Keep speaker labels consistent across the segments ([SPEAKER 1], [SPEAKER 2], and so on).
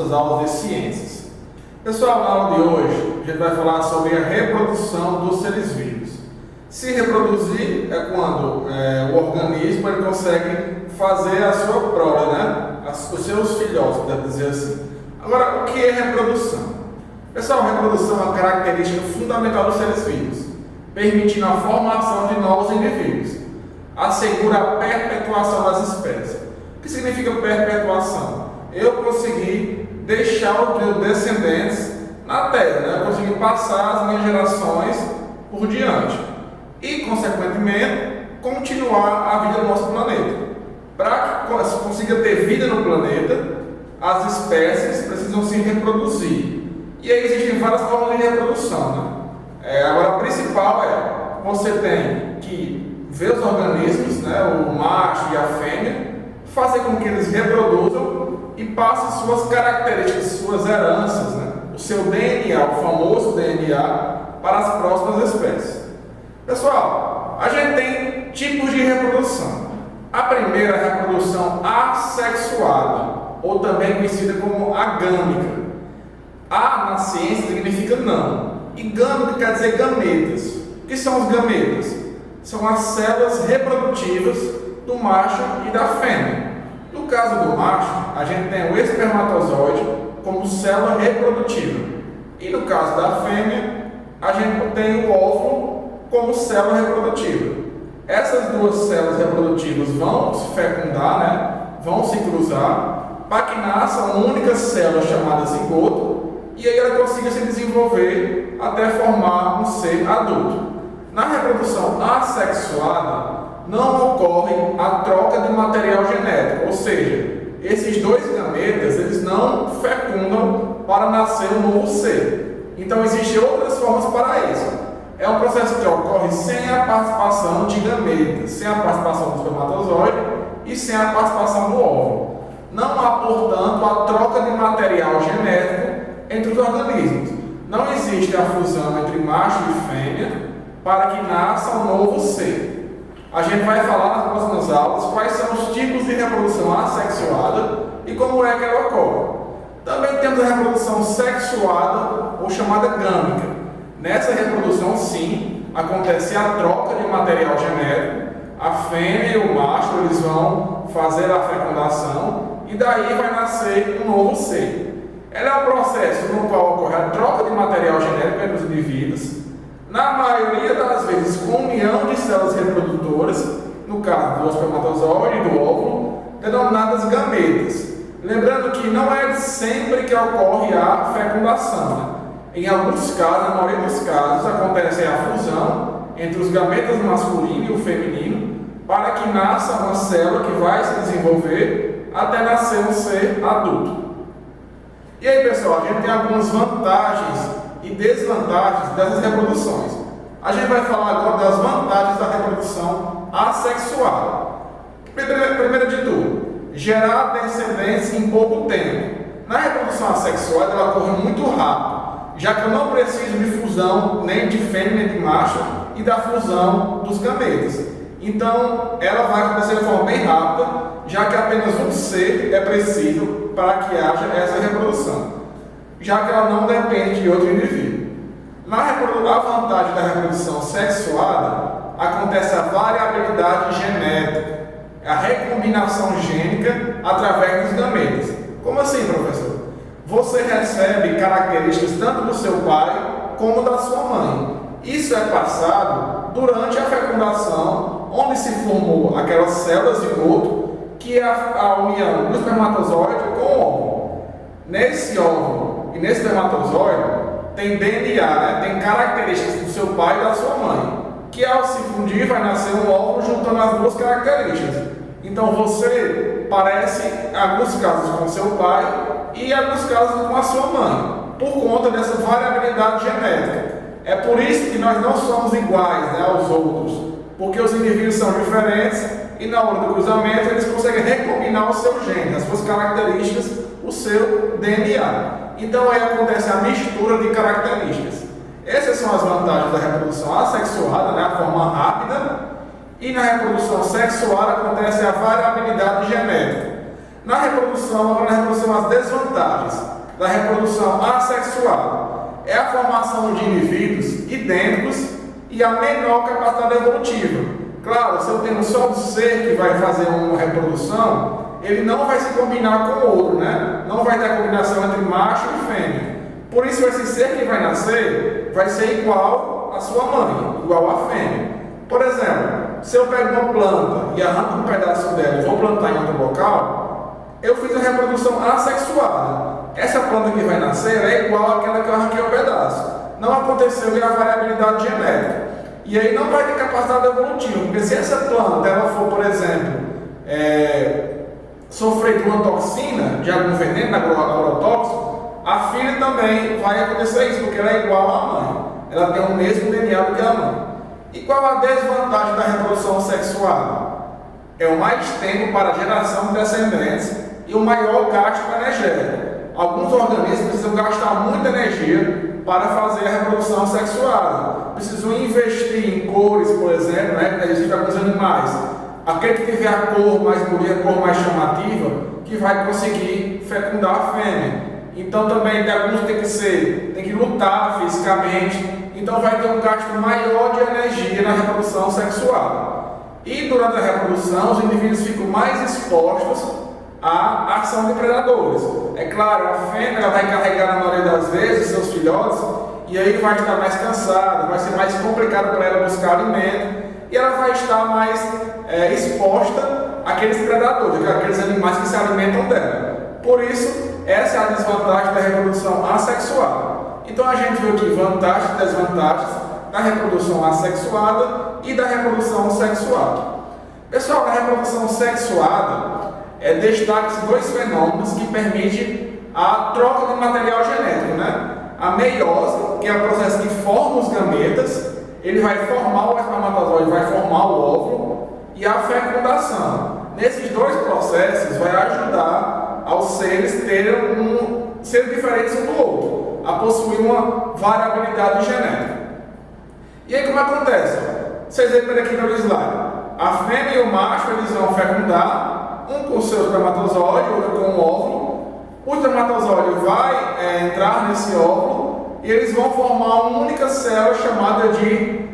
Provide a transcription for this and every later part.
[SPEAKER 1] nossas aulas de ciências. Pessoal, na aula de hoje a gente vai falar sobre a reprodução dos seres vivos. Se reproduzir é quando o organismo ele consegue fazer a sua prole, né? Os seus filhotes, deve dizer assim. Agora, o que é reprodução? Pessoal, reprodução é uma característica fundamental dos seres vivos, permitindo a formação de novos indivíduos. Assegura a perpetuação das espécies. O que significa perpetuação? Eu consegui deixar os meus descendentes na Terra, né? Eu consegui passar as minhas gerações por diante e, consequentemente, continuar a vida do nosso planeta. Para que se consiga ter vida no planeta, as espécies precisam se reproduzir. E aí existem várias formas de reprodução, né? Agora, a principal você tem que ver os organismos, né, o macho e a fêmea, fazer com que eles reproduzam e passem suas características, suas heranças, né, o seu DNA, o famoso DNA, para as próximas espécies. Pessoal, a gente tem tipos de reprodução. A primeira é a reprodução assexuada, ou também conhecida como agâmica. A na ciência significa não, e gâmica quer dizer gametas. O que são os gametas? São as células reprodutivas do macho e da fêmea. No caso do macho, a gente tem o espermatozoide como célula reprodutiva, e no caso da fêmea, a gente tem o óvulo como célula reprodutiva. Essas duas células reprodutivas vão se fecundar, né? Vão se cruzar, para que nasça uma única célula chamada zigoto, e aí ela consiga se desenvolver até formar um ser adulto. Na reprodução assexuada, não ocorre a troca de material genético, ou seja, esses dois gametas eles não fecundam para nascer um novo ser. Então existem outras formas para isso. É um processo que ocorre sem a participação de gametas, sem a participação do espermatozoide e sem a participação do óvulo. Não há, portanto, a troca de material genético entre os organismos. Não existe a fusão entre macho e fêmea para que nasça um novo ser. A gente vai falar nas próximas aulas quais são os tipos de reprodução assexuada e como é que ela ocorre. Também temos a reprodução sexuada ou chamada gâmica. Nessa reprodução, sim, acontece a troca de material genético. A fêmea e o macho eles vão fazer a fecundação e daí vai nascer um novo ser. Ela é um processo no qual ocorre a troca de material genético entre os indivíduos, na maioria das vezes com união de células reprodutoras, no caso do espermatozoide e do óvulo, denominadas gametas. Lembrando que não é sempre que ocorre a fecundação, né? Em alguns casos, na maioria dos casos, acontece a fusão entre os gametas masculino e o feminino para que nasça uma célula que vai se desenvolver até nascer um ser adulto. E aí, pessoal, a gente tem algumas vantagens e desvantagens dessas reproduções. A gente vai falar agora das vantagens da reprodução assexuada. Primeiro de tudo, gerar descendentes em pouco tempo. Na reprodução assexuada, ela ocorre muito rápido, já que eu não preciso de fusão nem de fêmea nem de macho e da fusão dos gametas. Então, ela vai acontecer de forma bem rápida, já que apenas um ser é preciso para que haja essa reprodução, já que ela não depende de outro indivíduo. A vantagem da reprodução sexuada acontece a variabilidade genética, a recombinação gênica através dos gametas. Como assim, professor? Você recebe características tanto do seu pai como da sua mãe. Isso é passado durante a fecundação, onde se formou aquelas células de zigoto, que é a união do espermatozoide com o óvulo. Nesse óvulo e nesse espermatozoide tem DNA, né? Tem características do seu pai e da sua mãe, que ao se fundir vai nascer um óvulo juntando as duas características. Então você parece, em alguns casos, com seu pai e em alguns casos com a sua mãe, por conta dessa variabilidade genética. É por isso que nós não somos iguais, né, aos outros, porque os indivíduos são diferentes e na hora do cruzamento eles conseguem recombinar o seu gene, as suas características, o seu DNA. Então aí acontece a mistura de características. Essas são as vantagens da reprodução assexuada, né, a forma rápida, e na reprodução sexuada acontece a variabilidade genética. Na reprodução as desvantagens. da reprodução assexuada é a formação de indivíduos idênticos e a menor capacidade evolutiva. Claro, se eu tenho só um ser que vai fazer uma reprodução, ele não vai se combinar com o outro, né? Não vai ter a combinação entre macho e fêmea. Por isso, esse ser que vai nascer vai ser igual à sua mãe, igual à fêmea. Por exemplo, se eu pego uma planta e arranco um pedaço dela e vou plantar em outro local, eu fiz a reprodução assexuada. Essa planta que vai nascer é igual àquela que eu arranquei um pedaço. Não aconteceu a variabilidade genética. E aí não vai ter capacidade evolutiva, porque se essa planta ela for, por exemplo, sofrer de uma toxina, de algum veneno agrotóxico, a filha também vai acontecer isso, porque ela é igual à mãe. Ela tem o mesmo DNA do que a mãe. E qual a desvantagem da reprodução sexuada? É o mais tempo para a geração de descendentes e o maior gasto energético. Alguns organismos precisam gastar muita energia para fazer a reprodução sexuada. Precisam investir em cores, por exemplo, né? Existem alguns animais. Aquele que tiver a cor mais bonita, a cor mais chamativa, que vai conseguir fecundar a fêmea. Então também tem alguns que tem que lutar fisicamente. Então vai ter um gasto maior de energia na reprodução sexuada. E durante a reprodução, os indivíduos ficam mais expostos à ação de predadores. É claro, a fêmea ela vai carregar na maioria das vezes seus filhotes e aí vai estar mais cansada, vai ser mais complicado para ela buscar alimento e ela vai estar mais exposta àqueles predadores, àqueles animais que se alimentam dela. Por isso, essa é a desvantagem da reprodução assexuada. Então a gente viu aqui vantagens e desvantagens da reprodução assexuada e da reprodução sexuada. Pessoal, na reprodução sexuada, destaca-se dois fenômenos que permitem a troca de material genético, né? A meiose, que é o processo que forma os gametas, ele vai formar o espermatozoide, vai formar o óvulo, e a fecundação. Nesses dois processos vai ajudar aos seres serem diferentes um do outro, a possuir uma variabilidade genética. E aí como acontece? Vocês veem aqui no slide. A fêmea e o macho eles vão fecundar, um com o seu espermatozoide, outro com o óvulo. O espermatozoide vai entrar nesse óvulo e eles vão formar uma única célula chamada de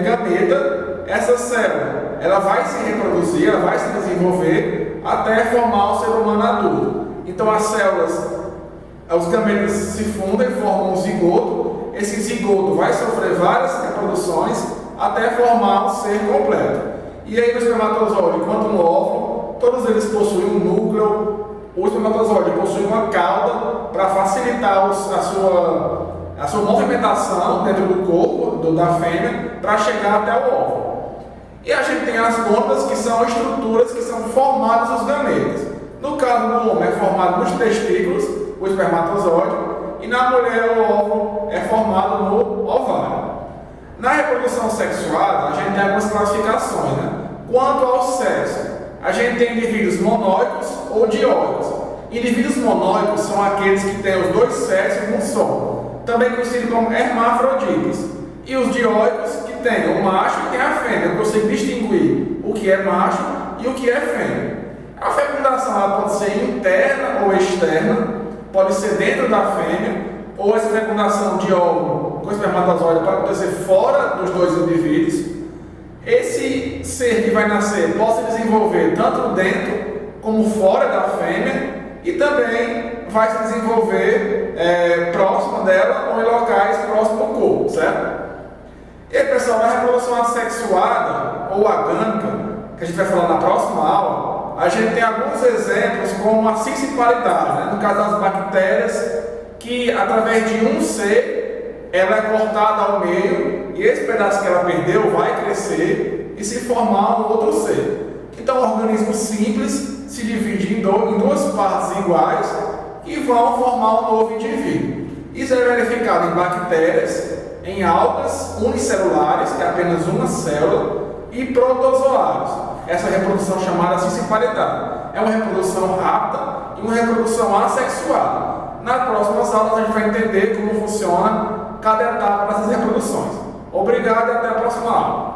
[SPEAKER 1] gameta. Essa célula ela vai se reproduzir, ela vai se desenvolver até formar o ser humano adulto. Então as células, os gametas se fundem e formam um zigoto. Esse zigoto vai sofrer várias reproduções até formar o ser completo. E aí no espermatozoide, quanto no óvulo, todos eles possuem um núcleo. O espermatozoide possui uma cauda para facilitar a sua movimentação dentro do corpo da fêmea para chegar até o óvulo. E a gente tem as pontas, que são estruturas que são formadas nos gametas. No caso do homem é formado nos testículos, o espermatozoide, e na mulher o óvulo é formado no ovário. Na reprodução sexuada, a gente tem algumas classificações, né? Quanto ao sexo, a gente tem indivíduos monóicos ou dioicos. Indivíduos monóicos são aqueles que têm os dois sexos num só, também conhecidos como hermafroditas. E os dioicos que têm o macho e tem a fêmea. Eu consigo distinguir o que é macho e o que é fêmea. A fecundação ela pode ser interna ou externa, pode ser dentro da fêmea, ou essa fecundação de óvulo com espermatozoide pode acontecer fora dos dois indivíduos. Esse ser que vai nascer pode se desenvolver tanto dentro como fora da fêmea e também vai se desenvolver próximo dela ou em locais próximos do corpo, certo? E aí, pessoal, na reprodução assexuada ou agâmica, que a gente vai falar na próxima aula, a gente tem alguns exemplos como a cisciparidade, né? No caso das bactérias, que através de um ser, ela é cortada ao meio e esse pedaço que ela perdeu vai crescer e se formar um outro ser. Então, o organismo simples se divide em duas partes iguais e vão formar um novo indivíduo. Isso é verificado em bactérias, em algas unicelulares, que é apenas uma célula, e protozoários. Essa reprodução chamada cisciparidade. É uma reprodução rápida e uma reprodução assexuada. Nas próximas aulas a gente vai entender como funciona cada etapa dessas reproduções. Obrigado e até a próxima aula.